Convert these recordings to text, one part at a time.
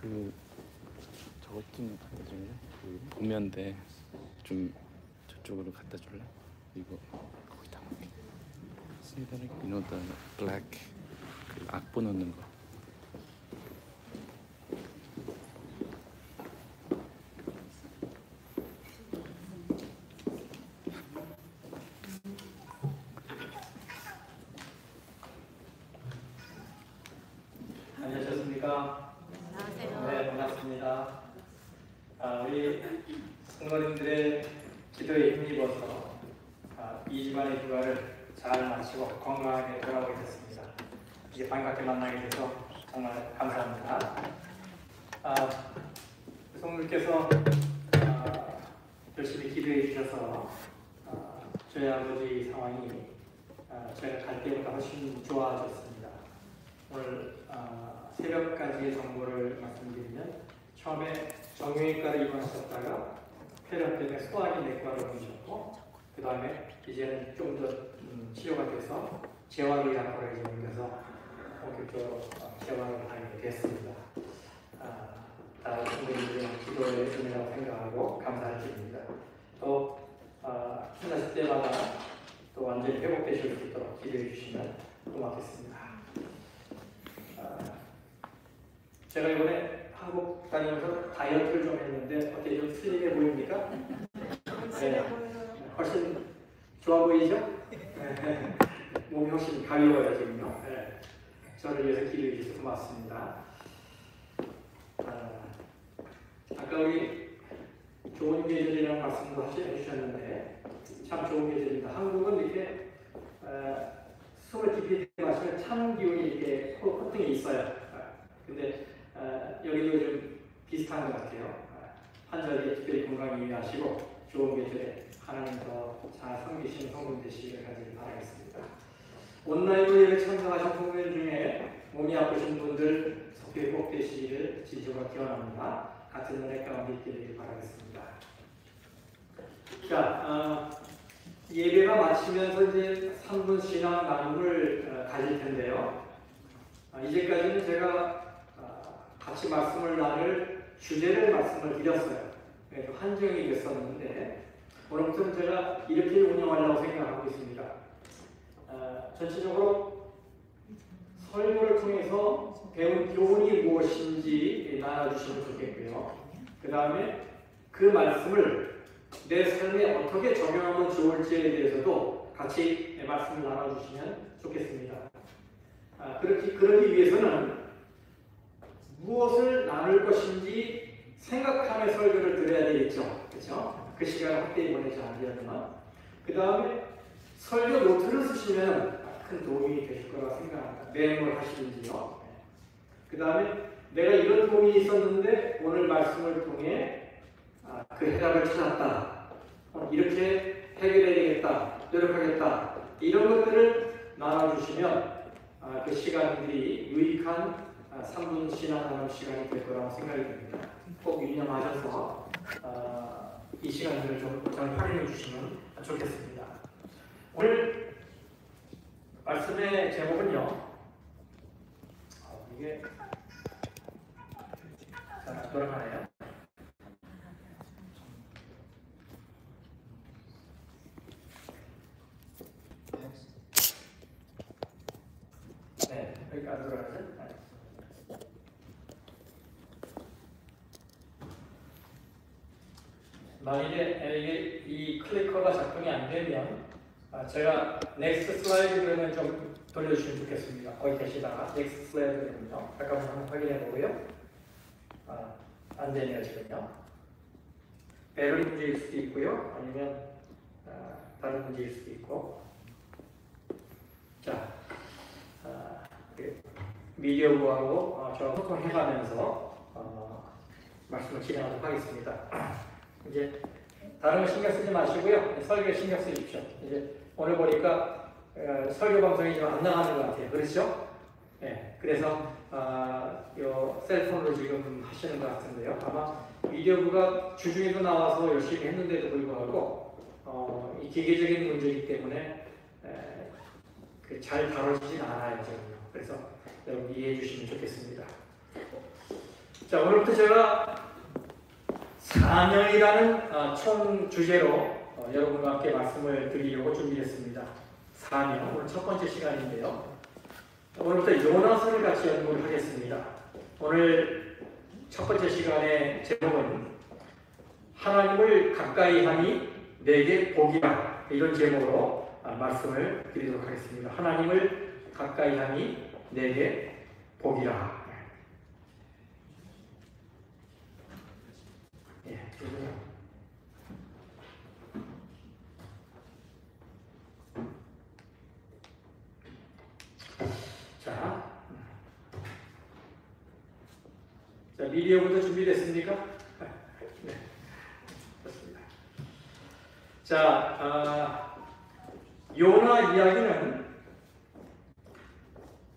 저것 좀 갖다 줄래? 오면대 좀 저쪽으로 갖다 줄래? 이거 거기다 놓게. See that? You know the black 악보 넣는 거. 안녕하셨습니까? 안녕하세요. 네, 반갑습니다. 우리 성도님들의 기도에 힘입어서 이 집안의 휴가를 잘 마치고 건강하게 돌아오게 됐습니다. 이제 반갑게 만나게 돼서 정말 감사합니다. 성도님께서 열심히 기도해 주셔서 저희 아버지 상황이 제가 갈 때보다 훨씬 좋아졌습니다. 오늘 새벽까지의 정보를 말씀드리면 처음에 정형외과를 입원하셨다가 폐렴 때문에 소화기 내과로 옮기셨고 그 다음에 이제는 좀 더 치료가 돼서 재활의학과로 이제 옮겨서 본격적으로 재활을 하게 됐습니다. 다른 분들의 기도의 은혜라고 생각하고 감사를 드립니다. 또 힘나실 때마다 또 완전히 회복되실 수 있도록 기도해 주시면 고맙겠습니다. 제가 이번에 한국 다니면서 다이어트를 좀 했는데 어떻게 좀 슬림해 보입니까? 네, 훨씬 좋아 보이죠? 네, 몸이 훨씬 가벼워요 지금요. 네, 저를 위해서 기도해 주셔서 고맙습니다. 아까 우리 좋은 계절이라는 말씀도 해주셨는데 참 좋은 계절입니다. 한국은 이렇게 숨을 깊이 마시면 찬 기운이 이렇게 코등에 있어요. 근데 여기도 좀 비슷한 것 같아요. 환절기에 특별히 건강히 유의하시고 좋은 계절에 하나님 더 잘 섬기시는 성공 되시기를 간절히 바라겠습니다. 온라인으로 예배 참석하신 성도님 중에 몸이 아프신 분들 속히 회복되시기를 진정으로 기원합니다. 같은 은혜 가운데 있게 되길 바라겠습니다. 자, 예배가 마치면서 이제 3분 신앙 나눔을 가질 텐데요. 이제까지는 제가 같이 말씀을 나눌 주제를 말씀을 드렸어요. 그래서 한정이 됐었는데 오늘부터는 제가 이렇게 운영하려고 생각하고 있습니다. 전체적으로 설교를 통해서 배운 교훈이 무엇인지 나눠주시면 좋겠고요. 그 다음에 그 말씀을 내 삶에 어떻게 적용하면 좋을지에 대해서도 같이 말씀을 나눠주시면 좋겠습니다. 그러기 위해서는 무엇을 나눌 것인지 생각하며 설교를 들어야 되겠죠. 그렇죠? 그 시간을 확대히 보내지 않으려면 그 다음에 설교 노트를 쓰시면 큰 도움이 되실 거라고 생각합니다. 메모를 하시든지요. 그 다음에 내가 이런 고민이 있었는데 오늘 말씀을 통해 그 해답을 찾았다. 이렇게 해결해야 되겠다. 노력하겠다. 이런 것들을 나눠주시면 그 시간들이 유익한 3분 신앙하는 시간이 될 거라고 생각이 듭니다. 꼭 유념하셔서 이 시간들을 좀 활용해 주시면 좋겠습니다. 오늘 말씀의 제목은요. 이게 돌아가네요. 네, 여기까지 돌아가죠. 만일에 이 클리커가 작동이 안 되면 제가 넥스트 슬라이드 그러면 좀 돌려주시면 좋겠습니다. 거기 계시다가 넥스트 슬라이드 되면요. 잠깐만 한번 확인해 보고요. 안 되네요 지금요. 배터리 문제일 수도 있고요. 아니면 다른 문제일 수도 있고. 자, 미디어부하고 저랑 소통해가면서 말씀을 진행하도록 하겠습니다. 이제 다른 거 신경 쓰지 마시고요. 설교에 신경 쓰십시오. 이제 오늘 보니까 설교 방송이 좀 안 나가는 것 같아요. 그렇죠? 네. 그래서 요 셀폰으로 지금 하시는 것 같은데요. 아마 미디어부가 주중에도 나와서 열심히 했는데도 불구하고 이 기계적인 문제이기 때문에 잘 다뤄지진 않아요. 지금요. 그래서 여러분 이해해 주시면 좋겠습니다. 자, 오늘부터 제가 사명이라는 총 주제로 여러분과 함께 말씀을 드리려고 준비했습니다. 사명, 오늘 첫 번째 시간인데요. 오늘부터 요나서를 같이 연구를 하겠습니다. 오늘 첫 번째 시간의 제목은 하나님을 가까이 하니 내게 복이라, 이런 제목으로 말씀을 드리도록 하겠습니다. 하나님을 가까이 하니 내게 복이라. 자, 미디어부터 준비됐습니까? 네, 좋습니다. 자, 요나 이야기는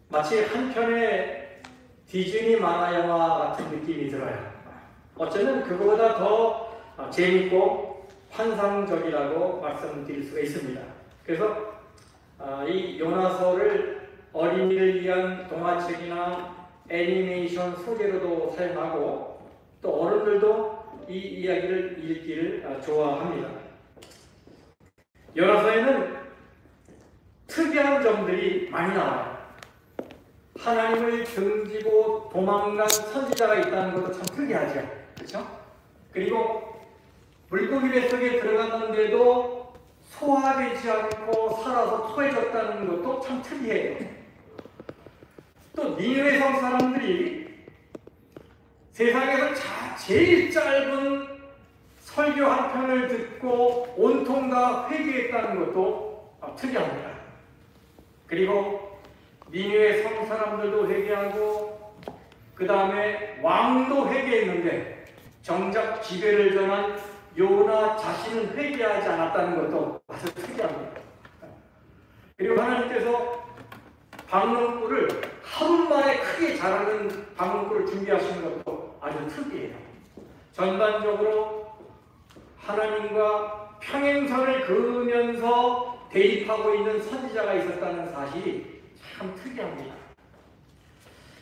마치 한 편의 디즈니 만화 영화 같은 느낌이 들어요. 어쩌면 그거보다 더 재밌고 환상적이라고 말씀드릴 수가 있습니다. 그래서 이 요나서를 어린이를 위한 동화책이나 애니메이션 소재로도 사용하고 또 어른들도 이 이야기를 읽기를 좋아합니다. 요나서에는 특이한 점들이 많이 나와요. 하나님을 등지고 도망간 선지자가 있다는 것도 참 특이하죠. 그렇죠? 그리고 물고기 뱃속에 들어갔는데도 소화되지 않고 살아서 토해졌다는 것도 참 특이해요. 또 니느웨 성 사람들이 세상에서 제일 짧은 설교 한 편을 듣고 온통 다 회개했다는 것도 특이합니다. 그리고 니느웨 성 사람들도 회개하고 그 다음에 왕도 회개했는데 정작 지배를 전한 요나 자신은 회개하지 않았다는 것도 아주 특이합니다. 그리고 하나님께서 방문구를 하루 만에 크게 자라는 방문구를 준비하시는 것도 아주 특이해요. 전반적으로 하나님과 평행선을 그으면서 대입하고 있는 선지자가 있었다는 사실이 참 특이합니다.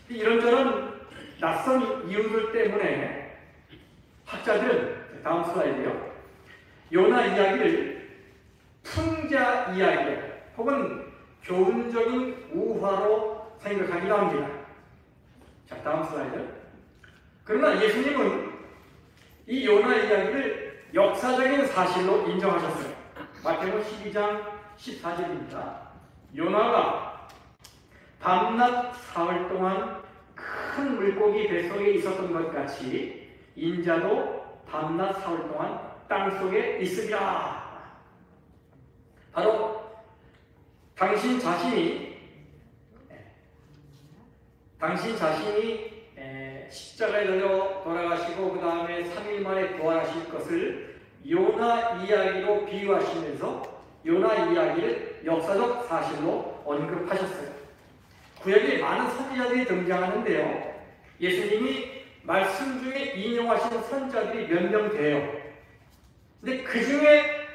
이런저런 낯선 이유들 때문에 학자들은, 다음 슬라이드요, 요나 이야기를 풍자 이야기 혹은 교훈적인 우화로 생각하기도 합니다. 자, 다음 슬라이드. 그러나 예수님은 이 요나 이야기를 역사적인 사실로 인정하셨어요. 마태복음 12장 14절입니다. 요나가 밤낮 사흘 동안 큰 물고기 뱃속에 있었던 것 같이 인자도 밤낮 사흘 동안 땅속에 있으리라. 바로 당신 자신이 십자가에 달려 돌아가시고 그 다음에 3일 만에 부활하실 것을 요나 이야기로 비유하시면서 요나 이야기를 역사적 사실로 언급하셨어요. 구약에 많은 선지자들이 등장하는데요, 예수님이 말씀 중에 인용하시는 선지자들이 몇 명 돼요. 근데 그 중에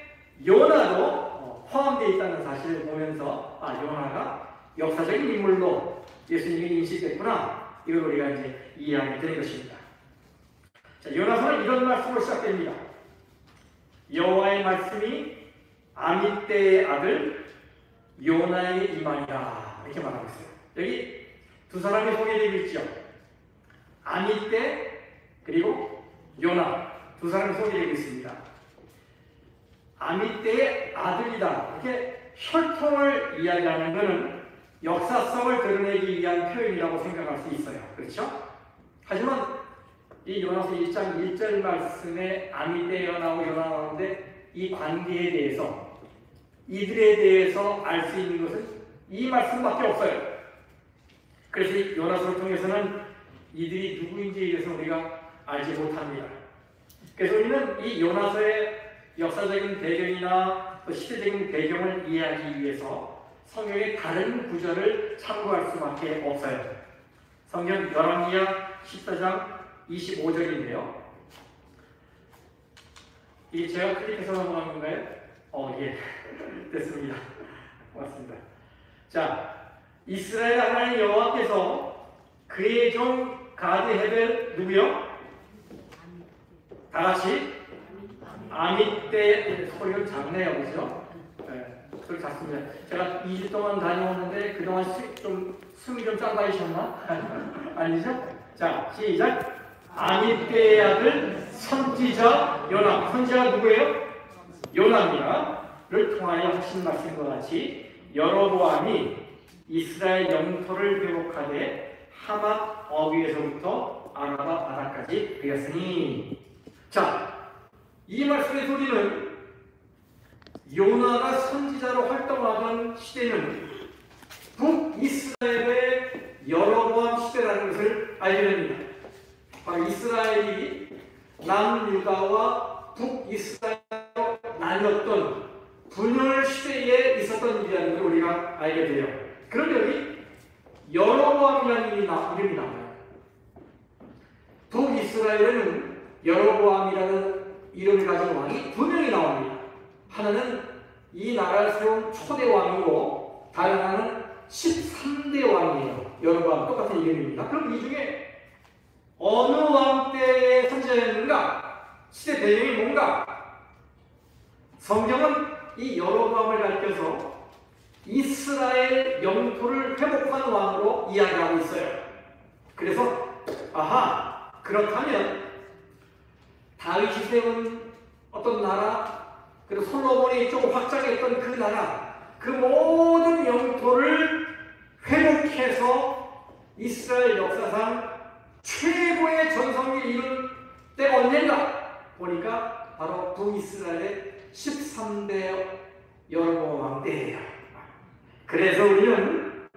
요나도 포함되어 있다는 사실을 보면서 요나가 역사적인 인물로 예수님이 인식됐구나, 이걸 우리가 이제 이해하게 된 것입니다. 자, 요나서는 이런 말씀으로 시작됩니다. 여호와의 말씀이 아미떼의 아들 요나에게 임하니라, 이렇게 말하고 있어요. 여기 두 사람이 소개되고 있죠. 아미떼 그리고 요나, 두 사람이 소개되고 있습니다. 아미떼의 아들이다, 이렇게 혈통을 이야기하는 것은 역사성을 드러내기 위한 표현이라고 생각할 수 있어요. 그렇죠? 하지만 이 요나서 1장 1절 말씀에 아미떼가 나오고 요나 나오는데 이 관계에 대해서, 이들에 대해서 알 수 있는 것은 이 말씀밖에 없어요. 그래서 요나서를 통해서는 이들이 누구인지에 대해서 우리가 알지 못합니다. 그래서 우리는 이 요나서의 역사적인 배경이나 또 시대적인 배경을 이해하기 위해서 성경의 다른 구절을 참고할 수밖에 없어요. 성경 열왕기하 14장 25절인데요. 이게 제가 클릭해서 넘어간 건가요? 예. 됐습니다. 고맙습니다. 자, 이스라엘 하나님 여호와께서 그의 종 가드, 헤벨, 누구요? 다 같이 아밋대. 소리가 작네요, 그죠? 네, 소리 작습니다. 제가 2주 동안 다녀오는데 그동안 숨이 좀 짧아지셨나? 아니죠? 자, 시작. 아밋대의 아들 선지자 요나. 선지자가 누구예요? 요나입니다. 를 통하여 하신 말씀과 같이 여로보암이 이스라엘 영토를 회복하되 하맛 어귀에서부터 아라바 바다까지 되었으니. 자, 이 말씀의 소리는 요나가 선지자로 활동하던 시대는 북이스라엘의 여로보암 시대라는 것을 알게 됩니다. 바로 이스라엘이 남유다와 북이스라엘로 나뉘었던 분열 시대에 있었던 일이라는 걸 우리가 알게 돼요. 그런데 여기 여로보암이라는 이름이 나와요. 북이스라엘에는 여로보암이라는 이름을 가진 왕이 두 명이 나옵니다. 하나는 이 나라를 세운 초대 왕이고 다른 하나는 13대 왕이에요. 여로보암 똑같은 이름입니다. 그럼 이 중에 어느 왕 때의 선지자였는가? 시대 배경이 뭔가? 성경은 이 여로보암을 가리켜서 이스라엘 영토를 회복한 왕으로 이야기하고 있어요. 그래서 아하, 그렇다면 다윗이 세운 어떤 나라, 그리고 솔로몬이 좀 확장했던 그 나라, 그 모든 영토를 회복해서 이스라엘 역사상 최고의 전성기를 이룬 때가 언젠가 보니까 바로 북이스라엘의 13대 여로보암 왕 때예요. 그래서 우리는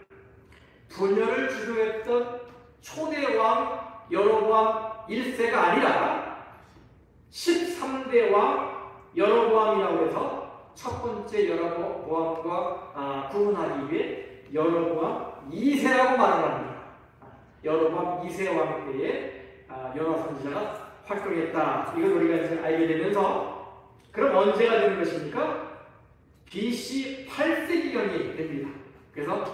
분열을 주도했던 초대 왕 여로보암 1세가 아니라 13대 왕 여로보암이라고 해서 첫 번째 여로보암과 구분하기 위해 여로보암 2세라고 말을 합니다. 여로보암 2세 왕 때에 요나 선지자가 활동했다. 이걸 우리가 이제 알게 되면서 그럼 언제가 되는 것입니까? BC 8세기경이 됩니다. 그래서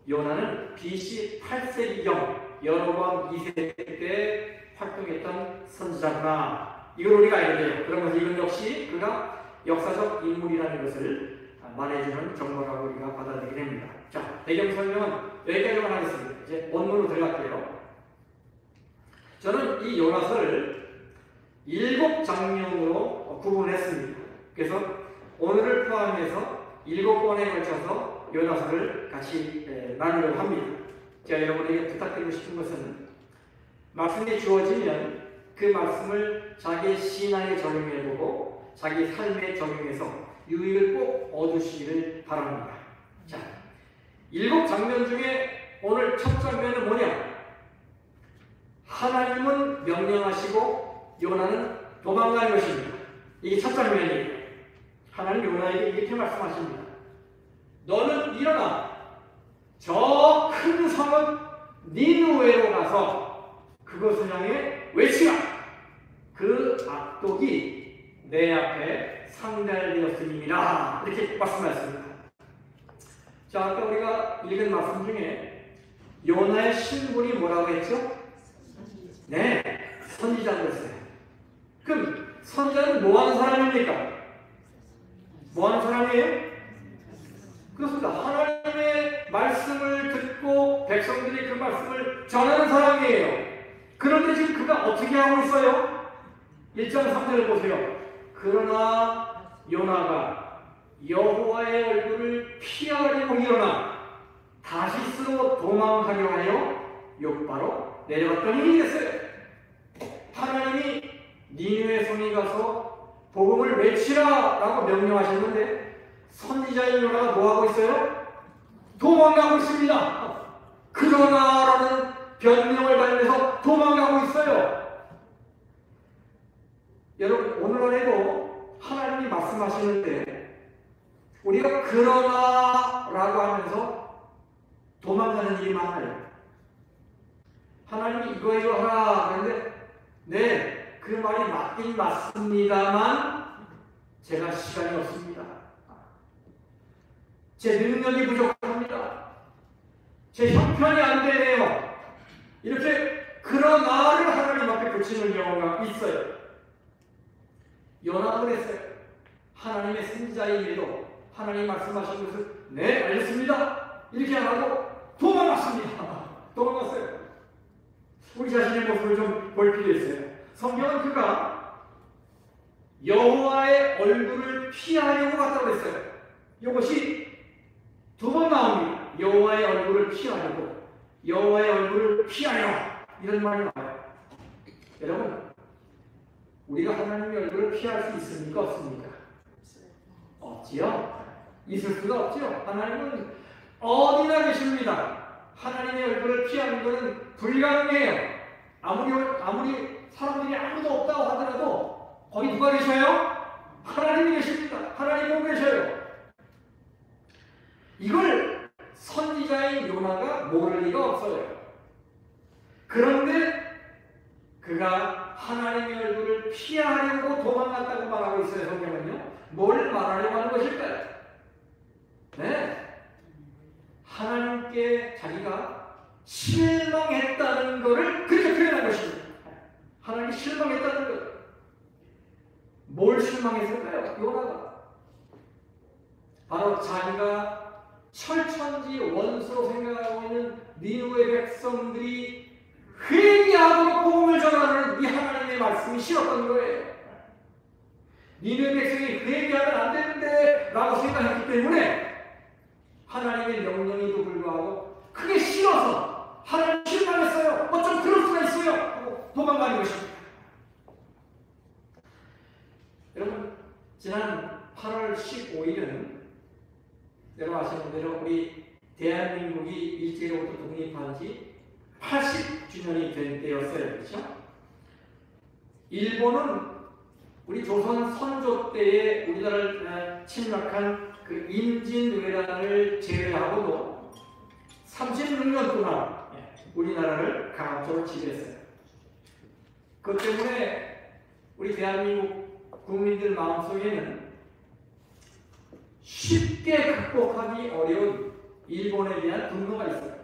요나는 BC 8세기경 여로보암 2세 때 활동했던 선지자구나. 이걸 우리가 알게 돼요. 그러면서 이건 역시 그가 역사적 인물이라는 것을 말해주는 정보라고 우리가 받아들이게 됩니다. 자, 배경 설명은 여기까지만 하겠습니다. 이제 본문으로 들어갈게요. 저는 이 요나서를 7장면으로 구분했습니다. 그래서 오늘을 포함해서 7번에 걸쳐서 요나서를 같이 나누려고 합니다. 제가 여러분에게 부탁드리고 싶은 것은 말씀이 주어지면 그 말씀을 자기 신앙에 적용해보고 자기 삶에 적용해서 유익을 꼭 얻으시기를 바랍니다. 자, 7장면 중에 오늘 첫 장면은 뭐냐? 하나님은 명령하시고 요나는 도망가는 것입니다. 이게 첫 장면이에요. 하나님 요나에게 이렇게 말씀하십니다. 너는 일어나 저 큰 성은 니느웨로 가서 그것을 향해 외치라. 그 악독이 내 앞에 상달되었음이니라. 이렇게 말씀하셨습니다. 자, 아까 우리가 읽은 말씀 중에 요나의 신분이 뭐라고 했죠? 네, 선지자였어요. 그럼 선지자는 뭐하는 사람입니까? 뭐하는 사람이에요? 그렇습니다. 하나님의 말씀을 듣고 백성들이 그 말씀을 전하는 사람이에요. 그런데 지금 그가 어떻게 하고 있어요? 1장 3절을 보세요. 그러나 요나가 여호와의 얼굴을 피하려고 일어나 다시스로 도망하려 하여 욥바로 내려갔더니 됐어요. 하나님이 니느웨 성에 가서 복음을 외치라 라고 명령하셨는데 선지자인 요나가 뭐하고 있어요? 도망가고 있습니다. 그러나 라는 변명을 달면서 도망가고 있어요. 여러분, 오늘날에도 하나님이 말씀하시는데 우리가 그러나 라고 하면서 도망가는 일이 많아요. 하나님이 이거 하라 그런데 네, 그 말이 맞긴 맞습니다만 제가 시간이 없습니다. 제 능력이 부족합니다. 제 형편이 안 되네요. 이렇게 그런 나를 하나님 앞에 붙이는 경우가 있어요. 요나도 그랬어요. 하나님의 선지자에게도 하나님 말씀하신 것을 네 알겠습니다 이렇게 안 하고 도망갔습니다. 도망갔어요. 우리 자신의 모습을 좀 볼 필요 있어요. 성경은 그가 여호와의 얼굴을 피하려고 갔다고 했어요. 이것이 두 번 나옵니다. 여호와의 얼굴을 피하려고, 여호와의 얼굴을 피하여, 이런 말이 나와요. 여러분, 우리가 하나님의 얼굴을 피할 수 있습니까? 없습니까? 없지요? 있을 수가 없지요. 하나님은 어디나 계십니다. 하나님의 얼굴을 피하는 것은 불가능해요. 아무리 사람들이 아무도 없다고 하더라도 거기 누가 계셔요? 하나님이 계십니다. 하나님 보고 계셔요. 이걸 선지자인 요나가 모를 리가 없어요. 그런데 그가 하나님의 얼굴을 피하려고 도망갔다고 말하고 있어요. 성경은요. 뭘 말하려고 하는 것일까요? 네, 하나님께 자기가 실망했다는 것을 그렇게 표현한 것입니다. 하나님이 실망했다는 것. 뭘 실망했을까요? 요나가 바로 자기가 철천지 원수로 생각하고 있는 니느웨 백성들이 회개하도록 복음을 전하는 이 하나님의 말씀이 싫었던 거예요. 니느웨 백성이 회개하면 안 되는데 라고 생각했기 때문에 하나님의 명령에도 불구하고 그게 싫어서 하나님 실망했어요. 어쩜 그럴 수가 있어요? 하고 도망가는 것입니다. 여러분, 지난 8월 15일은 여러분 아시는 대로 우리 대한민국이 일제로부터 독립한 지 80주년이 된 때였어요. 그렇죠? 일본은 우리 조선 선조 때에 우리나라를 침략한 그 임진왜란을 제외하고도 36년 동안 우리나라를 강압적으로 지배했어요. 그 때문에 우리 대한민국 국민들 마음속에는 쉽게 극복하기 어려운 일본에 대한 분노가 있어요.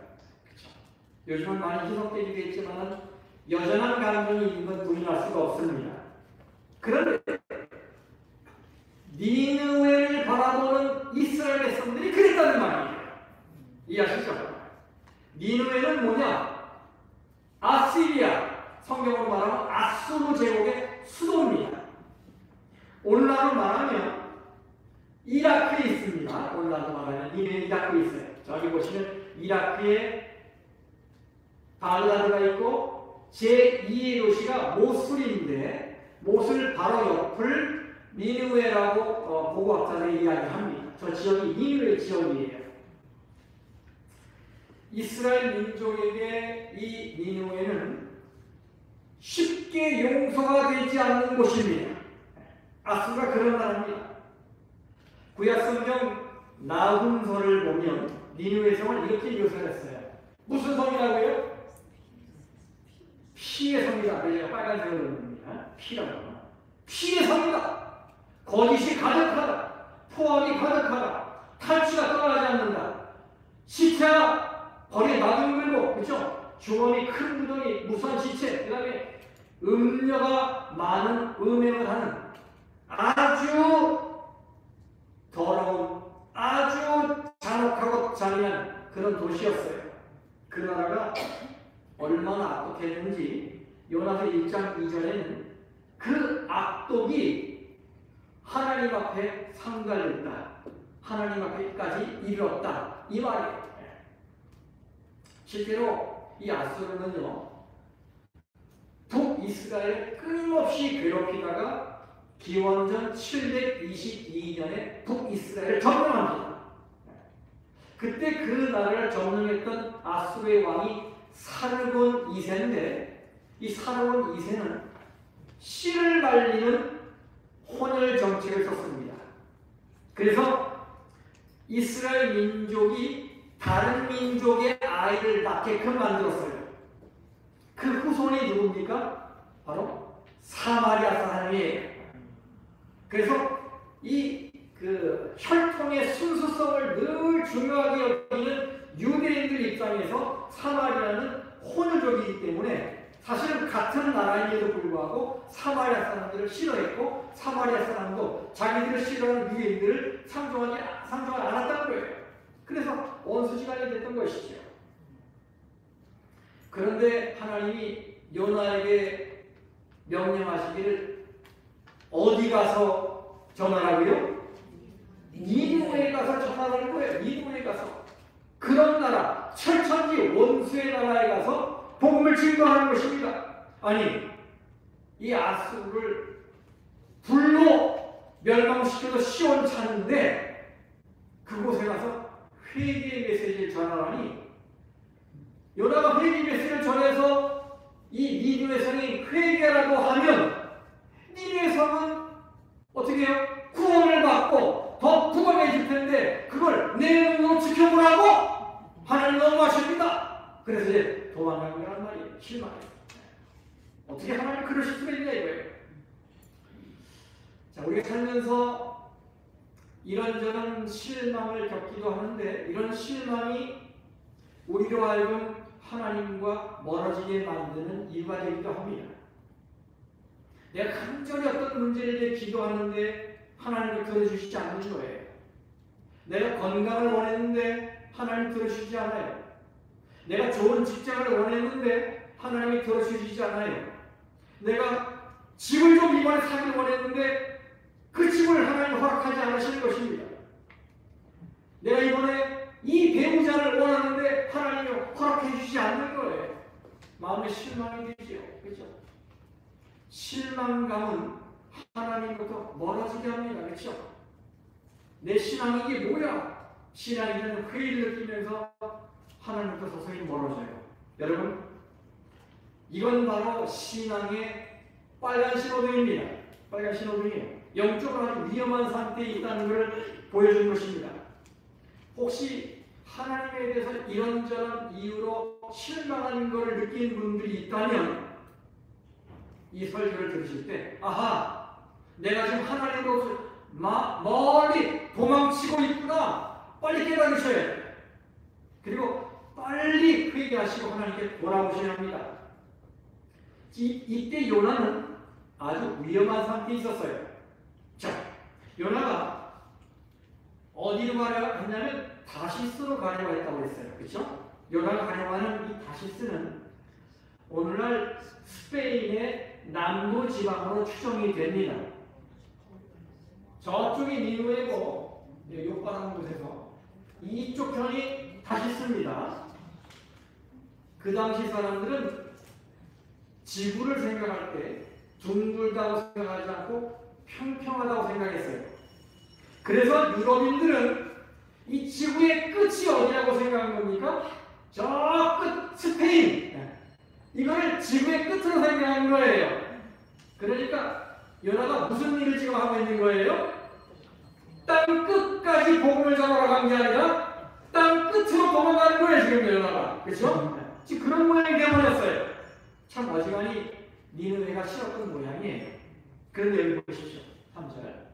요즘은 많이 희석되기도 했지만 여전한 감정이 있는 건 부인할 수가 없습니다. 그런데 니느웨를 바라보는 이스라엘 백성들이 그랬다는 말이에요. 이해하시죠? 니느웨는 뭐냐? 아시리아, 성경으로 말하면 아수르 제국의 수도입니다. 오늘날로 말하면 이라크에 있습니다. 오늘날로 말하면 니느웨 이라크에 있어요. 저기 보시면 이라크에 바그다드가 있고 제2의 도시가 모술인데 모술 바로 옆을 니느웨라고 고고학자들이 이야기합니다. 저 지역이 니느웨 지역이에요. 이스라엘 민족에게 이 니느웨는 쉽게 용서가 되지 않는 곳입니다. 아수르가 그런 나라입니다. 구약성경 나훔서를 보면 니느웨 성을 이렇게 묘사했어요. 무슨 성이라고요? 피의 성이다. 그래서 빨간색으로 봅니다. 피라고. 피의 성이다. 거짓이 가득하다. 포악이 가득하다. 탈취가 떠나지 않는다. 시체가 거리에 나둥글고, 그렇죠? 주머니 큰 무더기, 무수한 시체, 그 다음에 음녀가 많은 음행을 하는 아주 더러운, 아주 잔혹하고 잔인한 그런 도시였어요. 그 나라가 얼마나 악독했는지 요나서 1장 2절에는 그 악독이 하나님 앞에 상달됐다. 하나님 앞에까지 이르렀다. 이 말이에요. 실제로 이 아수르는요, 북이스라엘을 끊임없이 괴롭히다가 기원전 722년에 북이스라엘을 점령합니다. 그때 그 나라를 점령했던 아수르의 왕이 사르곤 2세인데 이 사르곤 2세는 씨를 말리는 혼혈 정책을 썼습니다. 그래서 이스라엘 민족이 다른 민족의 아이를 낳게끔 만들었어요. 그 후손이 누굽니까? 바로 사마리아 사람이에요. 그래서 이 혈통의 순수성을 늘 중요하게 여기는 유대인들 입장에서 사마리아는 혼혈족이기 때문에 사실은 같은 나라임에도 불구하고 사마리아 사람들을 싫어했고 사마리아 사람도 자기들을 싫어하는 유대인들을 상종하지 않았다는 거예요. 그래서 원수지간이 됐던 것이죠. 그런데 하나님이 요나에게 명령하시기를 어디 가서 전하라고요? 니누에 가서 전하라는 거예요. 니누에 가서. 그런 나라, 철천지 원수의 나라에 가서 복음을 증거하는 것입니다. 아니, 이 아수르를 불로 멸망시켜서 시원찮은데 그곳에 가서 회개의 메시지를 전하라니, 요나가 회개의 메시지를 전해서 이 니누의 성이 회개라고 하면 니누의 성은 어떻게 해요? 구원을 받고 더 구원해질 텐데 그걸 내 눈으로 지켜보라고 하나님 너무하십니다. 그래서 이제 도망가는 거란 말이에요. 실망해요. 어떻게 하나님 그러실 수가 있냐 이거예요. 자, 우리가 살면서 이런저런 실망을 겪기도 하는데 이런 실망이 우리로 하여금 하나님과 멀어지게 만드는 이유가 되기도 합니다. 내가 간절히 어떤 문제에 대해 기도하는데 하나님이 들어주시지 않는 거예요. 내가 건강을 원했는데 하나님 들어주시지 않아요. 내가 좋은 직장을 원했는데 하나님이 들어주시지 않아요. 내가 집을 좀 이번에 사길 원했는데 그 집을 하나님 허락하지 않으시는 것입니다. 내가 이번에 이 배우자를 원하는데 하나님이 허락해 주시지 않는 거예요. 마음에 실망이 되죠. 그렇죠? 실망감은 하나님부터 멀어지게 합니다. 그렇죠? 내 신앙이 이게 뭐야? 신앙이라는 회의를 느끼면서 하나님부터 서서히 멀어져요. 여러분, 이건 바로 신앙의 빨간 신호등입니다. 빨간 신호등이에요. 영적으로 아주 위험한 상태에 있다는 것을 보여주는 것입니다. 혹시 하나님에 대해서 이런저런 이유로 실망하는 것을 느낀 분들이 있다면 이 설교를 들으실 때 아하, 내가 지금 하나님으로부터 멀리 도망치고 있구나. 빨리 깨달으셔야 해요. 그리고 빨리 회개하시고 하나님께 돌아오셔야 합니다. 이때 요나는 아주 위험한 상태에 있었어요. 자, 요나가 어디로 가려 했냐면 다시스로 가려고 했다고 했어요. 그렇죠? 요나가 가려고 하는 이 다시스는 오늘날 스페인의 남부 지방으로 추정이 됩니다. 저쪽이 니누에고 요빠라는 곳에서 이쪽 편이 다시스입니다. 그 당시 사람들은 지구를 생각할 때 둥글다고 생각하지 않고 평평하다고 생각했어요. 그래서 유럽인들은 이 지구의 끝이 어디라고 생각한 겁니까? 저 끝 스페인, 이거를 지구의 끝으로 생각한 거예요. 그러니까 요나가 무슨 일을 지금 하고 있는 거예요? 땅 끝까지 복음을 전하러 간 게 아니라 땅 끝으로 도망가는 거예요. 지금 요나가. 그렇죠? 지금 그런 모양이 되어버렸어요. 참 어지간히 니느웨가 싫었던 모양이에요. 그런데 여기 보십시오. 3절.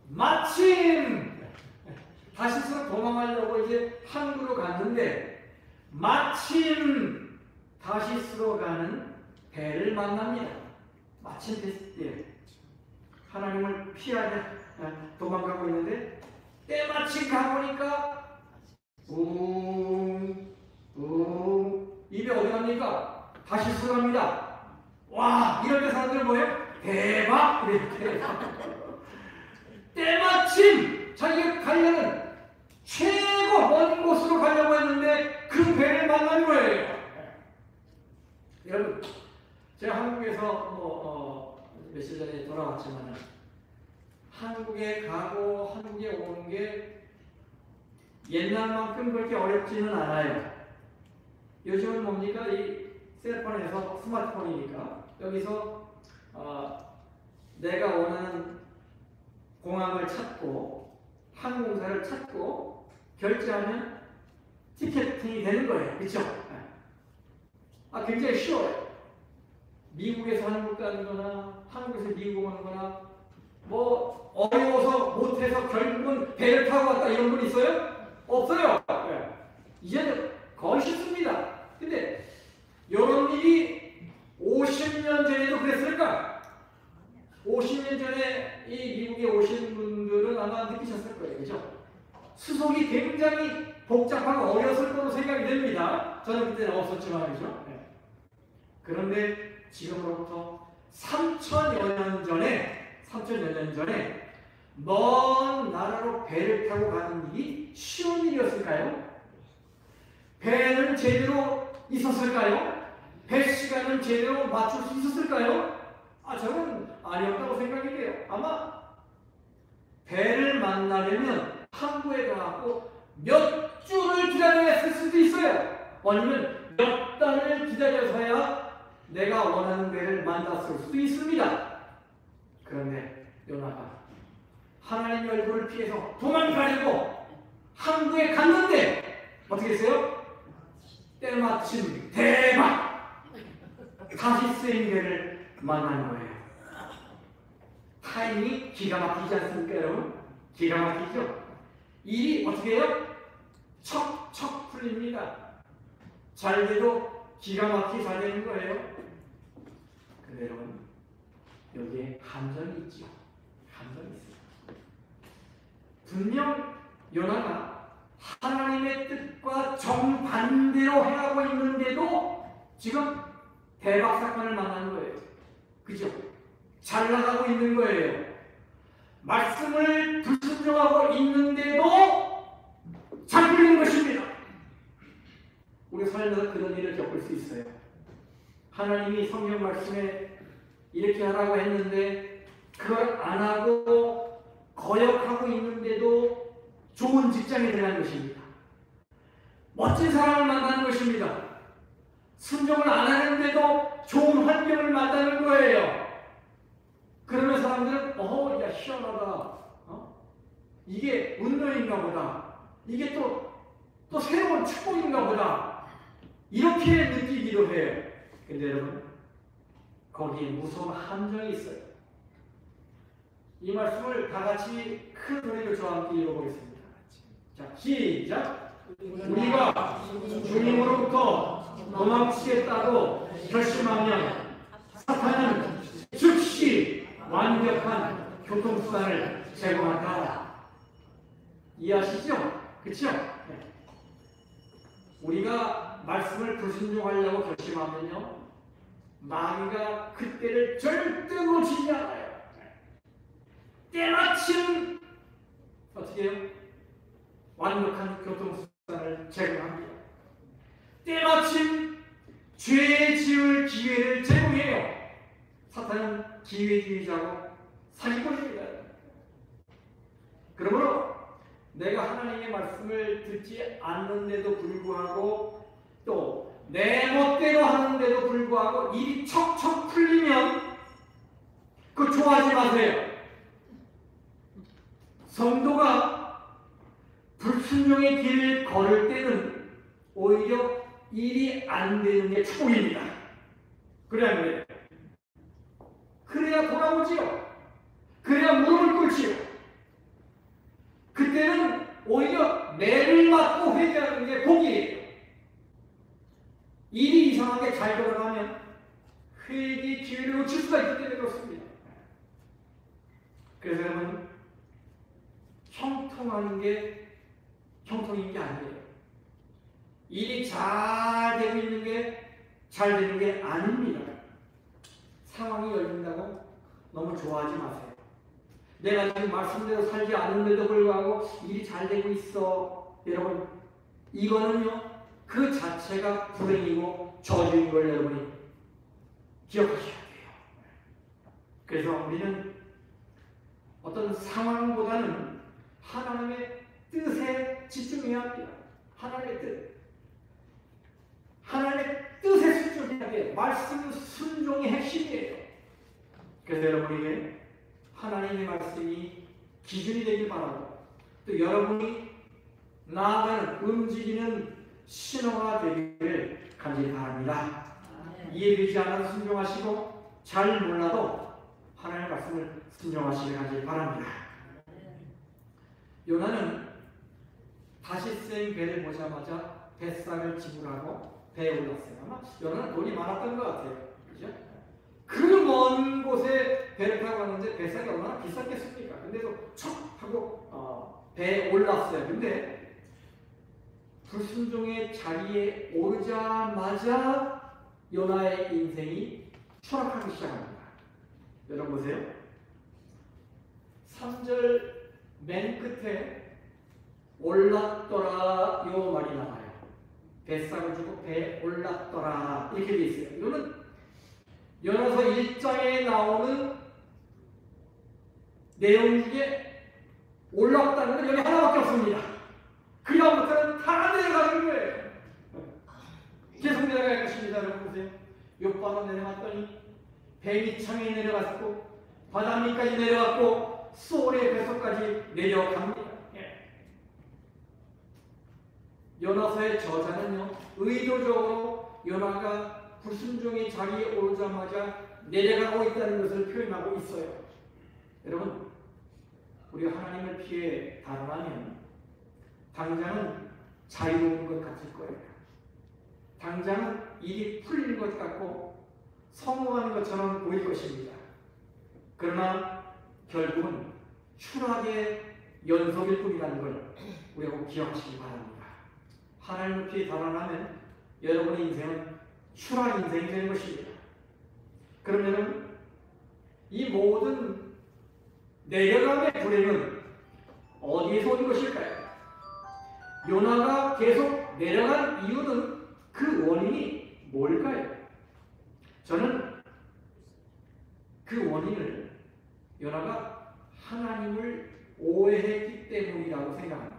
마침 다시스로 도망하려고 이제 항구로 갔는데 마침 다시스로 가는 배를 만납니다. 마침 하나님을 피하려 도망가고 있는데 때마침 가보니까 입에 어디 갑니까? 다시스로 갑니다. 와, 이럴 때 사람들 뭐예요? 대박! 대박! 때마침 자기가 가려는 최고 먼 곳으로 가려고 했는데 그 배를 만난 거예요. 여러분, 제가 한국에서 며칠 전에 돌아왔지만 한국에 가고 한국에 오는 게 옛날만큼 그렇게 어렵지는 않아요. 요즘은 뭡니까? 이 셀폰에서 스마트폰이니까 여기서 내가 원하는 공항을 찾고 항공사를 찾고 결제하면 티켓팅이 되는 거예요. 그렇죠? 굉장히 쉬워요. 미국에서 한국 가는 거나 한국에서 미국 오는 거나 뭐 어려워서 못해서 결국은 배를 타고 왔다 이런 분 있어요? 없어요. 이제는 거의 쉽습니다. 근데 이런 일이 50년 전에도 그랬을까? 50년 전에 이 미국에 오신 분들은 아마 느끼셨을 거예요. 그죠? 수속이 굉장히 복잡하고 어려웠을 거로 생각이 됩니다. 저는 그때는 없었지만 말이죠. 네. 그런데 지금으로부터 3천여 년 전에 먼 나라로 배를 타고 가는 일이 쉬운 일이었을까요? 배는 제대로 있었을까요? 배 시간은 제대로 맞출 수 있었을까요? 저는 아니었다고 생각이 돼요. 아마 배를 만나려면 항구에 가고 몇 주를 기다려야 했을 수도 있어요. 아니면 몇 달을 기다려서야 내가 원하는 배를 만났을 수도 있습니다. 그런데 요나가 하나님의 얼굴을 피해서 도망가려고 항구에 갔는데 어떻게 했어요? 때마침 대박! 다시 쓰인 배를 만난 거예요. 타이밍이 기가 막히지 않습니까, 여러분? 기가 막히죠? 일이 어떻게 해요? 척척 풀립니다. 잘 돼도 기가 막히게 잘 되는 거예요. 근데 여러분, 여기에 함정이 있죠. 함정이 있어요. 분명 요나가 하나님의 뜻과 정반대로 행하고 있는데도 지금 대박 사건을 만나는 거예요. 그죠? 잘 나가고 있는 거예요. 말씀을 불순종하고 있는데도 잘 풀리는 것입니다. 우리 살면서 그런 일을 겪을 수 있어요. 하나님이 성경 말씀에 이렇게 하라고 했는데 그걸 안 하고 거역하고 있는데도 좋은 직장이 되는 것입니다. 멋진 사람을 만나는 것입니다. 순종을 안 하는데도 좋은 환경을 만나는 거예요. 그러면 사람들은 야 시원하다. 이게 운명인가 보다. 이게 또 새로운 축복인가 보다. 이렇게 느끼기도 해요. 근데 여러분, 거기에 무서운 함정이 있어요. 이 말씀을 다 같이 큰 소리로 저와 함께 읽어보겠습니다. 자, 시작! 우리가 주님으로부터 도망치겠다고 결심하면 사탄은 즉시 완벽한 교통수단을 제공한다. 이해하시죠? 그렇죠? 네. 우리가 말씀을 불순종하려고 결심하면요, 마귀가 그때를 절대 놓치지 않아요. 때마침 어떻게 해요? 완벽한 교통수단을 제공합니다. 때마침 죄 지을 기회를 제공해요. 사탄은 기회주의자고 사기꾼입니다. 그러므로 내가 하나님의 말씀을 듣지 않는데도 불구하고 또 내 멋대로 하는데도 불구하고 일이 척척 풀리면 그거 좋아하지 마세요. 성도가 불순종의 길을 걸을 때는 오히려 일이 안 되는 게 축복입니다. 그래야 돌아오지요. 그래야 무릎을 꿇지요. 그때는 오히려 매를 맞고 회개하는 게 복이에요. 일이 이상하게 잘 돌아가면 회개의 기회를 놓칠 수가 있기 때문에 그렇습니다. 그래서 여러분, 형통하는 게 형통인 게 아니에요. 일이 잘 되고 있는 게 잘 되는 게 아닙니다. 상황이 열린다고 너무 좋아하지 마세요. 내가 지금 말씀대로 살지 않는데도 불구하고 일이 잘 되고 있어. 여러분, 이거는요, 그 자체가 불행이고 저주인 걸 여러분이 기억하셔야 돼요. 그래서 우리는 어떤 상황보다는 하나님의 뜻에 집중해야 합니다. 하나님의 뜻. 하나님의 뜻에 순종해야 돼요. 말씀 순종이 핵심이에요. 그래서 여러분에게 하나님의 말씀이 기준이 되길 바라고, 또 여러분이 나아가는 움직이는 신호가 되기를 간절히 바랍니다. 이해되지 않아도 순종하시고 잘 몰라도 하나님의 말씀을 순종하시길 간절히 바랍니다. 요나는 다시 쓰인 배를 보자마자 뱃살을 지불하고 배에 올랐어요. 아마 요나는 돈이 많았던 것 같아요. 그죠? 그 먼 곳에 배를 타고 가는데 뱃살이 얼마나 비쌌겠습니까? 근데도 척 하고 배에 올랐어요. 근데 불순종의 자리에 오르자마자 요나의 인생이 추락하기 시작합니다. 여러분 보세요. 3절 맨 끝에 올랐더라 요 말이 나와요. 뱃살을 주고 배에 올랐더라 이렇게 돼 있어요. 이거는 요나서 1장에 나오는 내용 중에 올랐다는 건 여기 하나밖에 없습니다. 그 다음부터는 다 내려가는 거예요. 계속 내려갈 것입니다. 여러분 보세요. 요바로 내려갔더니 배미창에 내려갔고 바다 밑까지 내려갔고 소울의 뱃속까지 내려갑니다. 요나서의 저자는요, 의도적으로 요나가 불순종의 자리에 오르자마자 내려가고 있다는 것을 표현하고 있어요. 여러분, 우리 하나님을 피해 달아나면 당장은 자유로운 것 같을 거예요. 당장은 일이 풀린 것 같고 성공한 것처럼 보일 것입니다. 그러나 결국은 추락의 연속일 뿐이라는 걸 우리가 꼭 기억하시기 바랍니다. 하나님을 피해 달아나면 여러분의 인생은 추락 인생이 되는 것입니다. 그러면 이 모든 내려감의 불행은 어디에서 온 것일까요? 요나가 계속 내려간 이유는 그 원인이 뭘까요? 저는 그 원인을 요나가 하나님을 오해했기 때문이라고 생각합니다.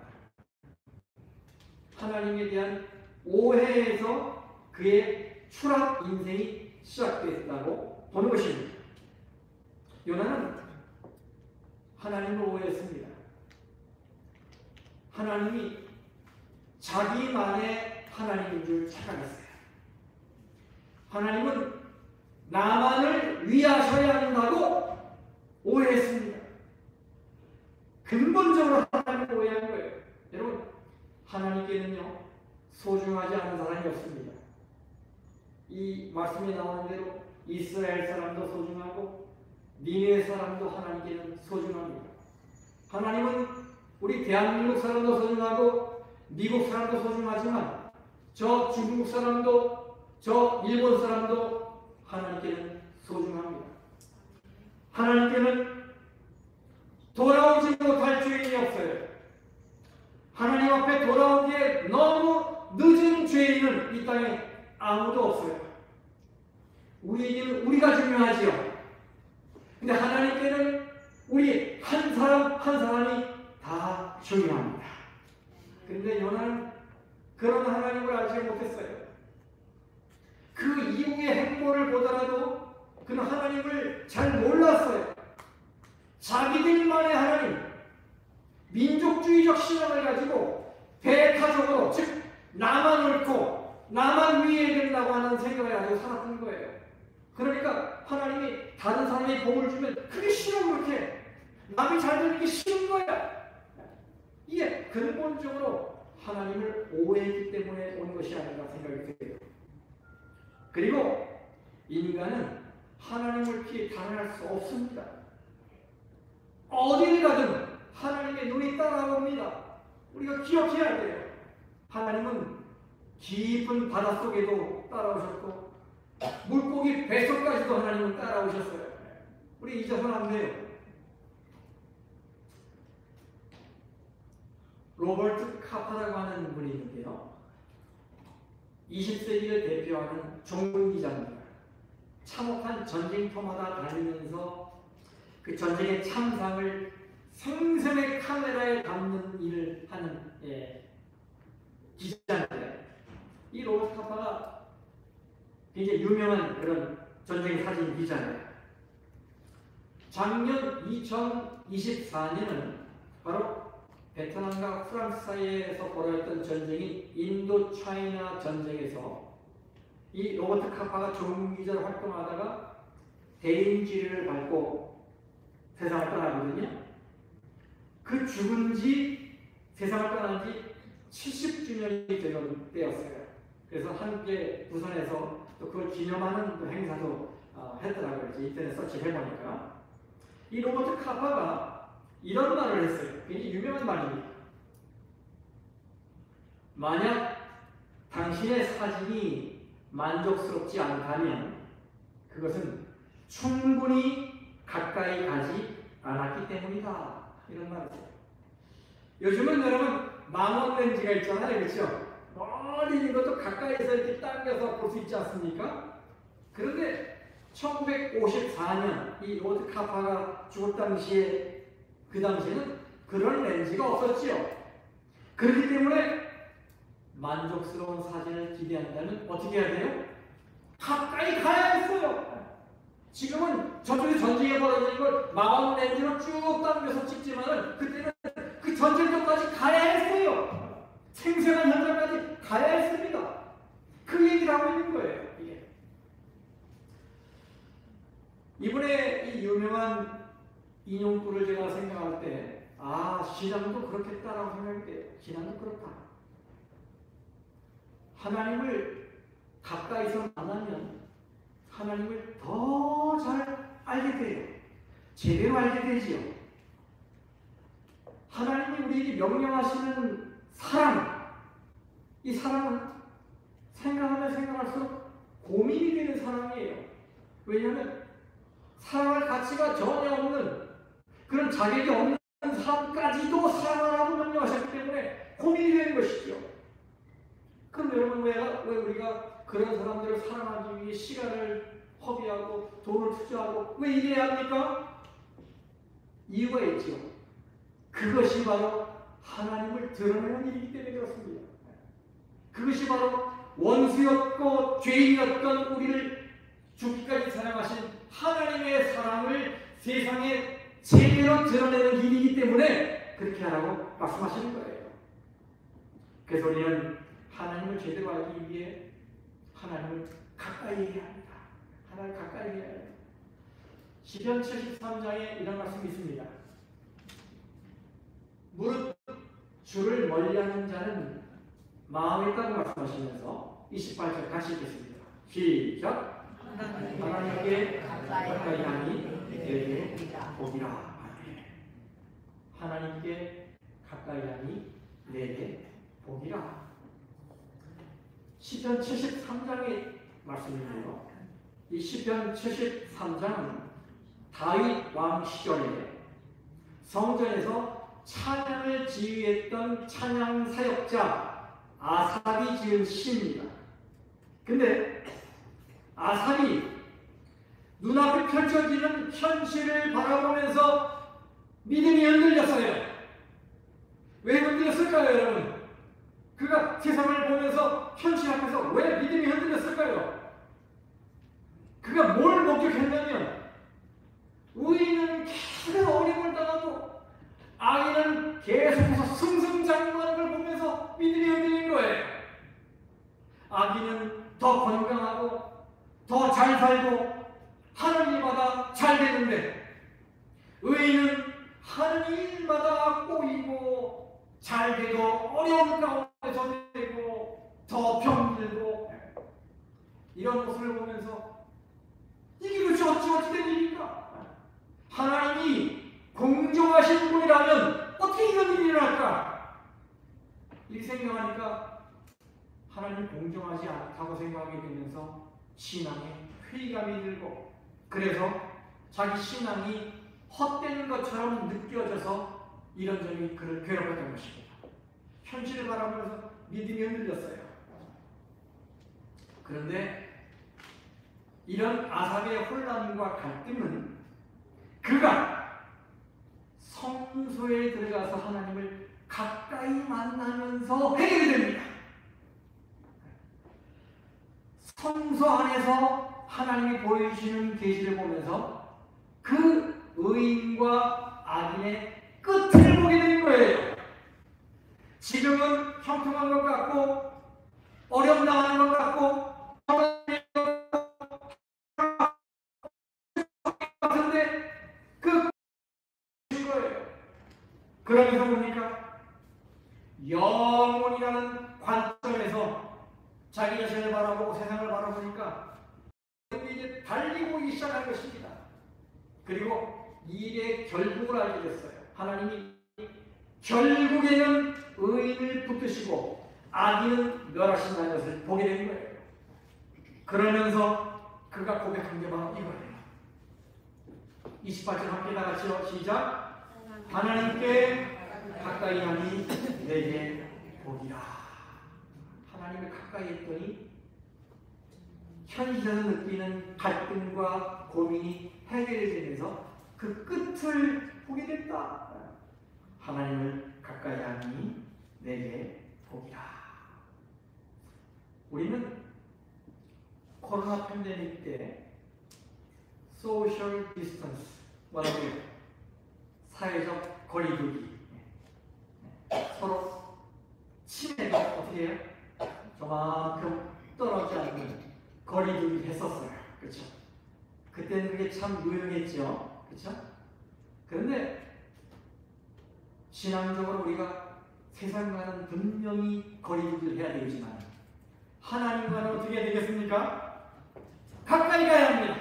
하나님에 대한 오해에서 그의 추락 인생이 시작됐다고 보는 것입니다. 요나는 하나님을 오해했습니다. 하나님이 자기만의 하나님인 줄 착각했어요. 하나님은 나만을 위하셔야 한다고 오해했습니다. 근본적으로 하나님을 오해한 거예요. 여러분, 하나님께는요 소중하지 않은 사람이 없습니다. 이 말씀에 나오는 대로 이스라엘 사람도 소중하고 니네 사람도 하나님께는 소중합니다. 하나님은 우리 대한민국 사람도 소중하고 미국 사람도 소중하지만 저 중국 사람도 저 일본 사람도 하나님께는 소중합니다. 하나님께는 돌아오지 못할 죄인이 없어요. 하나님 앞에 돌아오기에 너무 늦은 죄인은 이 땅에 아무도 없어요. 우리에게는 우리가 중요하지요. 근데 하나님께는 우리 한 사람 한 사람이 다 중요합니다. 그런데 요나는 그런 하나님을 알지 못했어요. 그 이후의 행보를 보더라도 그는 하나님을 잘 몰랐어요. 자기들만의 하나님, 민족주의적 신앙을 가지고 배타적으로, 즉 나만 옳고 나만 위해야 된다고 하는 생각을 가지고 살았던 거예요. 그러니까 하나님이 다른 사람에게 복을 주면 그게 싫어. 그렇게 남이 잘 되는 게 싫은 거야. 이게 근본적으로 하나님을 오해했기 때문에 온 것이 아닌가 생각이 돼요. 그리고 인간은 하나님을 피해 달아날 수 없습니다. 어딜 가든 하나님의 눈이 따라옵니다. 우리가 기억해야 돼요. 하나님은 깊은 바닷속에도 따라오셨고 물고기 뱃속까지도 하나님은 따라오셨어요. 우리 잊어서는 안 돼요. 로버트 카파라고 하는 분이 있는데요. 20세기를 대표하는 종군기자입니다. 참혹한 전쟁터마다 다니면서 그 전쟁의 참상을 생생의 카메라에 담는 일을 하는 기자인데, 이 로버트 카파가 굉장히 유명한 그런 전쟁 사진 기자예요. 작년 2024년은 바로 베트남과 프랑스 사이에서 벌어졌던 전쟁인 인도 차이나 전쟁에서 이 로버트 카파가 종기자로 활동하다가 대인지를 밟고 세상을 떠나거든요. 그 죽은 지 세상을 떠난 지 70주년이 되던 때였어요. 그래서 함께 부산에서 또 그걸 기념하는 또 행사도 했더라고요. 인터넷 서치를 해보니까. 이 로버트 카파가 이런 말을 했어요. 굉장히 유명한 말입니다. 만약 당신의 사진이 만족스럽지 않다면 그것은 충분히 가까이 가지 않았기 때문이다. 이런 말을 했어요. 요즘은 여러분 망원 렌즈가 있잖아요. 그렇죠? 멀리 있는 것도 가까이서 이렇게 당겨서 볼 수 있지 않습니까? 그런데 1954년 이 로버트 카파가 죽을 당시에 그 당시에는 그런 렌즈가 없었지요. 그렇기 때문에 만족스러운 사진을 기대한다면 어떻게 해야 돼요? 가까이 가야 했어요. 지금은 저쪽에 전쟁이 벌어지는 걸 망원 렌즈로 쭉 당겨서 찍지만은 그때는 그 전쟁터까지 가야 했어요. 생생한 현장까지 가야 했습니다. 그 얘기를 하고 있는 거예요. 이게. 이번에 이 유명한 인용구를 제가 생각할 때 신앙도 그렇겠다라고 생각할 때 신앙도 그렇다. 하나님을 가까이서 만나면 하나님을 더 잘 알게 돼요. 제대로 알게 되지요. 하나님이 우리에게 명령하시는 사랑, 이 사랑은 생각하면 생각할수록 고민이 되는 사랑이에요. 왜냐하면 사랑할 가치가 전혀 없는 그런 자격이 없는 사람까지도 사랑하라고 명령하셨기 때문에 고민이 되는 것이죠. 그럼 여러분 왜 우리가 그런 사람들을 사랑하기 위해 시간을 허비하고 돈을 투자하고 왜 이래야 합니까? 이유가 있죠. 그것이 바로 하나님을 드러내는 일이기 때문에 그렇습니다. 그것이 바로 원수였고 죄인이었던 우리를 죽기까지 사랑하신 하나님의 사랑을 세상에 제대로 드러내는 일이기 때문에 그렇게 하라고 말씀하시는 거예요. 그래서 우리는 하나님을 제대로 알기 위해 하나님을 가까이 해야 합니다. 하나님을 가까이 해야 합니다. 시편 73장에 이런 말씀이 있습니다. 무릇 주를 멀리하는 자는 마음에 있다고 말씀하시면서 28절 같이 읽겠습니다. 시작. 하나님께 가까이 하니 내게 복이라. 하나님께 가까이 하니 내게 복이라. 시편 73장의 말씀인데요. 이 시편 73장은 다윗 왕 시절에 성전에서 찬양을 지휘했던 찬양 사역자 아삽이 지은 시입니다. 근데 아삽이 눈앞에 펼쳐지는 현실을 바라보면서 믿음이 흔들렸어요. 왜 흔들렸을까요, 여러분? 그가 세상을 보면서 현실 앞에서 왜 믿음이 흔들렸을까요? 그가 뭘 목격했냐면 의인은 계속 어려움을 당하고 악인은 계속해서 승승장구하는 걸 보면서 믿음이 흔들린 거예요. 악인은 더 건강하고 더 잘 살고 하는 일마다 잘 되는데 의인은 하는 일마다 꼬이고 잘 돼도 어려운 가운데서 되고 더 병들고 이런 모습을 보면서 이게 도대체 어찌 된 일인가? 하나님이 공정하신 분이라면 어떻게 이런 일이 일어날까? 이 생각하니까 하나님 공정하지 않다고 생각하게 되면서 신앙에 회의감이 들고 그래서 자기 신앙이 헛된 것처럼 느껴져서 이런저런 그를 괴롭혔던 것입니다. 현실을 바라보면서 믿음이 흔들렸어요. 그런데 이런 아삽의 혼란과 갈등은 그가 성소에 들어가서 하나님을 가까이 만나면서 해결이 됩니다. 성소 안에서 하나님이 보여주시는 계시를 보면서 그 의인과 악인의 끝을 보게 되는 거예요. 지금은 형통한 것 같고 어려움 당하는 것 같고 같은데 그 거예요. 그러면서 보니까 영원이나 돌아보고 세상을 바라보니까 이제 달리고 오기 시작한 것입니다. 그리고 일의 결국을 알게 됐어요. 하나님이 결국에는 의인을 붙드시고 악인은 멸하신다는 것을 보게 된 거예요. 그러면서 그가 고백한 게 바로 이거예요. 28절 함께 다 같이요. 시작. 하나님께 가까이 하니 내게 복이라. 하나님을 가까이 했더니 현실에서 느끼는 갈등과 고민이 해결되면서 그 끝을 보게 됐다. 하나님을 가까이 하니 내게 복이라. 우리는 코로나 팬데믹 때 소셜 디스턴스, 뭐라고 해요? 사회적 거리두기, 서로 친해가 어떻게 해요? 저만큼 떨어지지 않는 거리두기 했었어요. 그렇죠? 그때는 그게 참 유용했죠. 그렇죠? 그런데 신앙적으로 우리가 세상과는 분명히 거리두기를 해야 되지만 하나님과는 어떻게 해야 되겠습니까? 가까이 가야 합니다.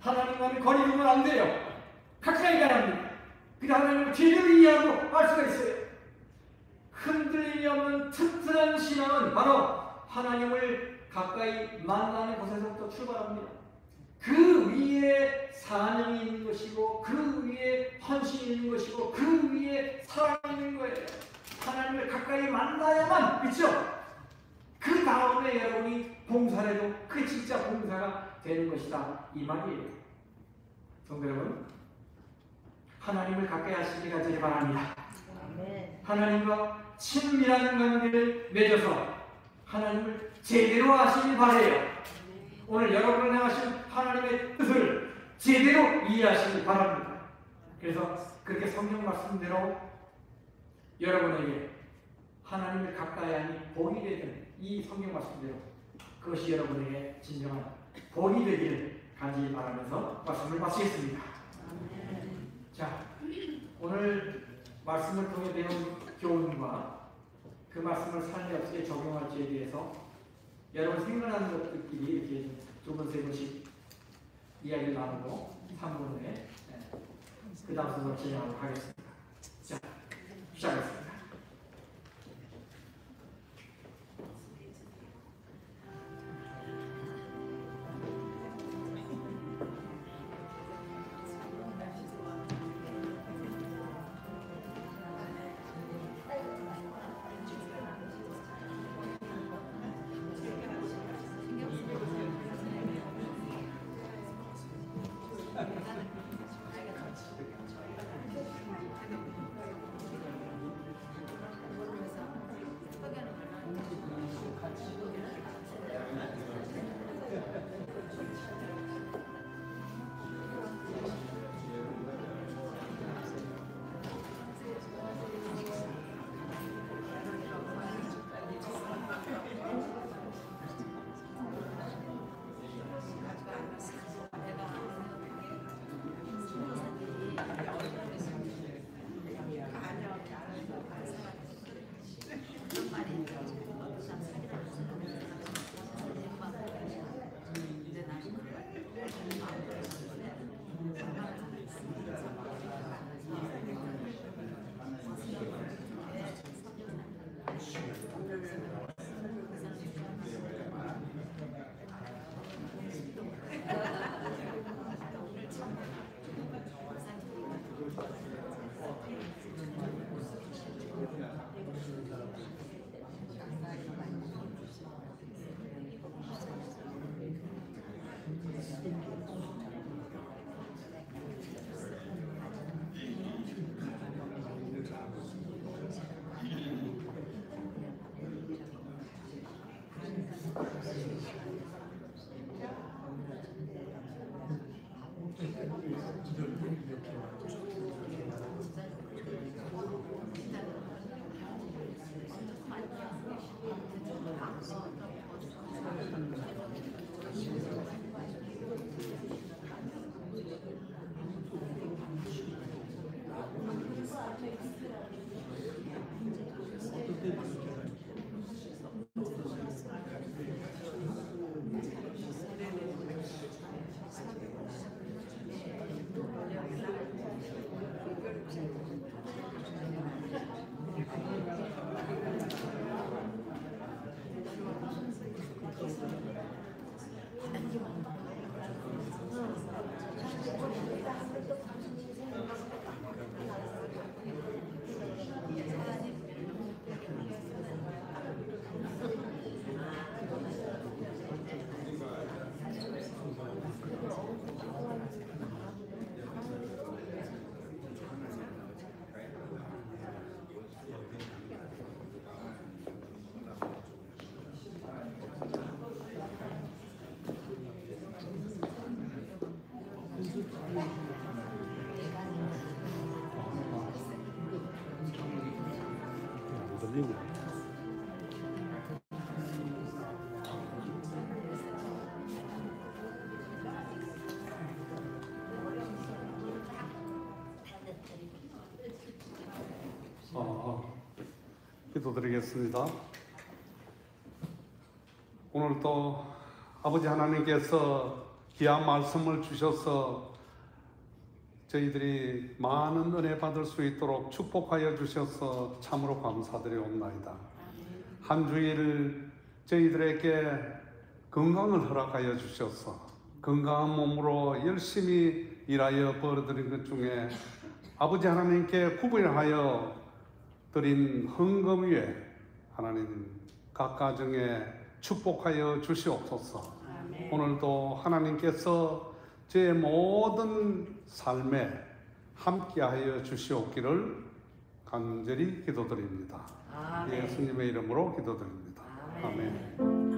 하나님과는 거리두기는 안 돼요. 가까이 가야 합니다. 그래야 하나님을 제대로 이해하고 알 수가 있어요. 흔들림이 없는 튼튼한 신앙은 바로 하나님을 가까이 만나는 곳에서부터 출발합니다. 그 위에 사명이 있는 것이고 그 위에 헌신이 있는 것이고 그 위에 사랑이 있는 거예요. 하나님을 가까이 만나야만, 그렇죠? 그 다음에 여러분이 봉사를 해도 그게 진짜 봉사가 되는 것이다, 이 말이에요. 성도 여러분, 하나님을 가까이 하시길 간절히 바랍니다. 하나님과 친밀한 관계를 맺어서 하나님을 제대로 아시길 바라요. 오늘 여러분을 향하신 하나님의 뜻을 제대로 이해하시길 바랍니다. 그래서 그렇게 성경 말씀대로 여러분에게 하나님을 가까이 하니 복이 되는 이 성경 말씀대로 그것이 여러분에게 진정한 복이 되기를 간절히 바라면서 말씀을 마치겠습니다. 자, 오늘 말씀을 통해 배운 교훈과 그 말씀을 삶에 어떻게 적용할지에 대해서 여러분 생각나는 것들끼리 이렇게 두 번, 세 번씩 이야기를 나누고 3분 후에 그 다음 순서 진행하도록 하겠습니다. 자, 시작하겠습니다. 기도드리겠습니다. 오늘도 아버지 하나님께서 귀한 말씀을 주셔서 저희들이 많은 은혜 받을 수 있도록 축복하여 주셔서 참으로 감사드리옵나이다. 한 주일 저희들에게 건강을 허락하여 주셔서 건강한 몸으로 열심히 일하여 벌어들인 것 중에 아버지 하나님께 구별하여 드린 헌금 위에 하나님 각 가정에 축복하여 주시옵소서. 아멘. 오늘도 하나님께서 제 모든 삶에 함께하여 주시옵기를 간절히 기도드립니다. 아멘. 예수님의 이름으로 기도드립니다. 아멘. 아멘.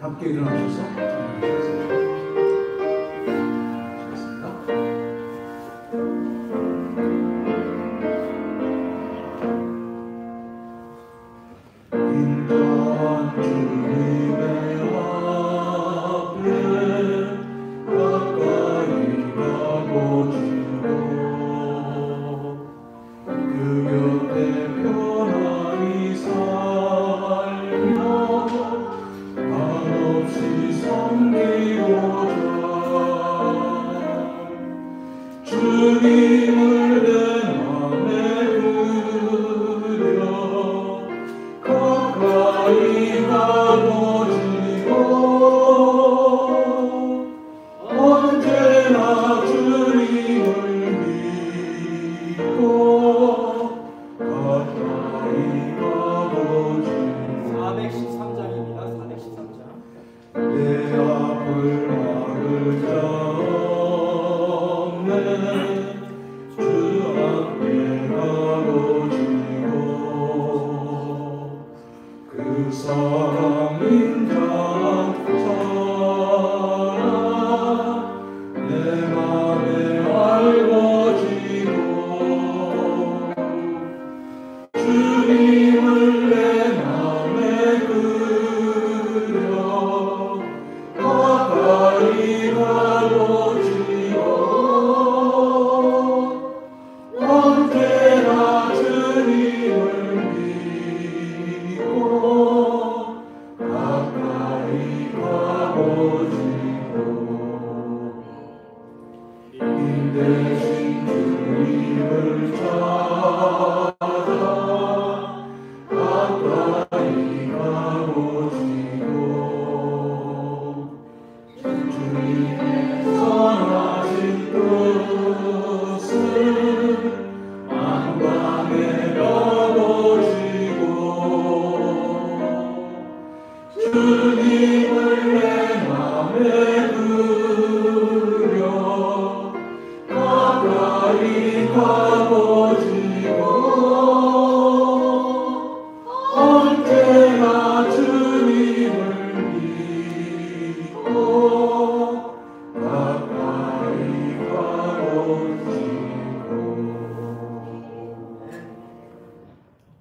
함께 일어나셔서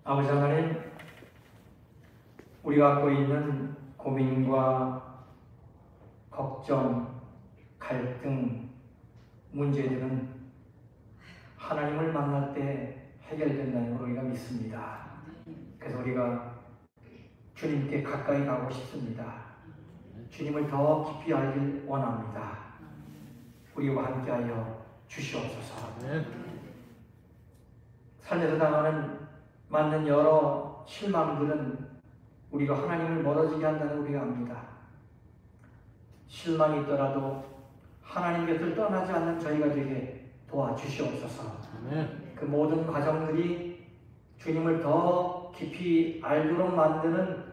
아버지 하나님, 우리가 갖고 있는 고민과 걱정, 갈등, 문제들은 하나님을 만날 때 해결된다는 걸 우리가 믿습니다. 그래서 우리가 주님께 가까이 가고 싶습니다. 주님을 더 깊이 알길 원합니다. 우리와 함께하여 주시옵소서. 삶에서 당하는 만든 여러 실망들은 우리가 하나님을 멀어지게 한다는 우리가 압니다. 실망이 있더라도 하나님 곁을 떠나지 않는 저희가 되게 도와주시옵소서. 그 모든 과정들이 주님을 더 깊이 알도록 만드는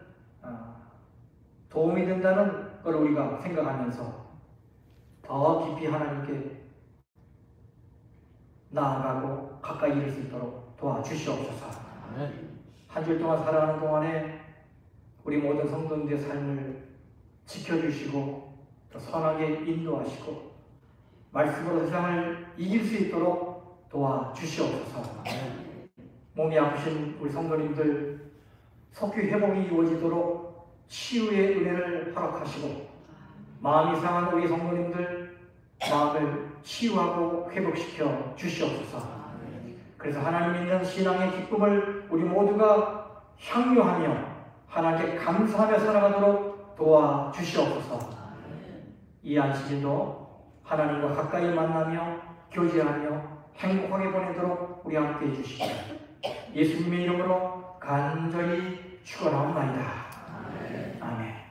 도움이 된다는 걸 우리가 생각하면서 더 깊이 하나님께 나아가고 가까이 이를 수 있도록 도와주시옵소서. 한 주일 동안 살아가는 동안에 우리 모든 성도님들의 삶을 지켜주시고 또 선하게 인도하시고 말씀으로 세상을 이길 수 있도록 도와주시옵소서. 몸이 아프신 우리 성도님들 속히 회복이 이루어지도록 치유의 은혜를 허락하시고 마음이 상한 우리 성도님들 마음을 치유하고 회복시켜 주시옵소서. 그래서 하나님 믿는 신앙의 기쁨을 우리 모두가 향유하며 하나님께 감사하며 살아가도록 도와주시옵소서. 이 안식일도 하나님과 가까이 만나며 교제하며 행복하게 보내도록 우리 함께 해주시고 예수님의 이름으로 간절히 축원하옵나이다. 아멘.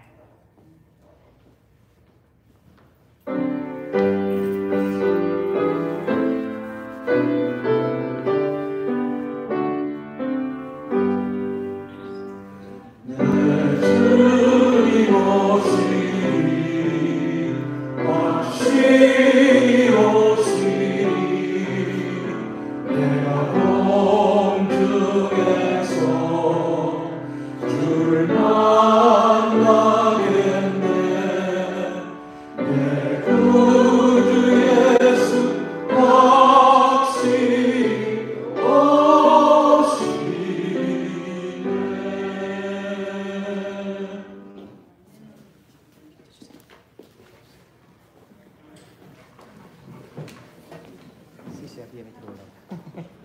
Siap, dia itu.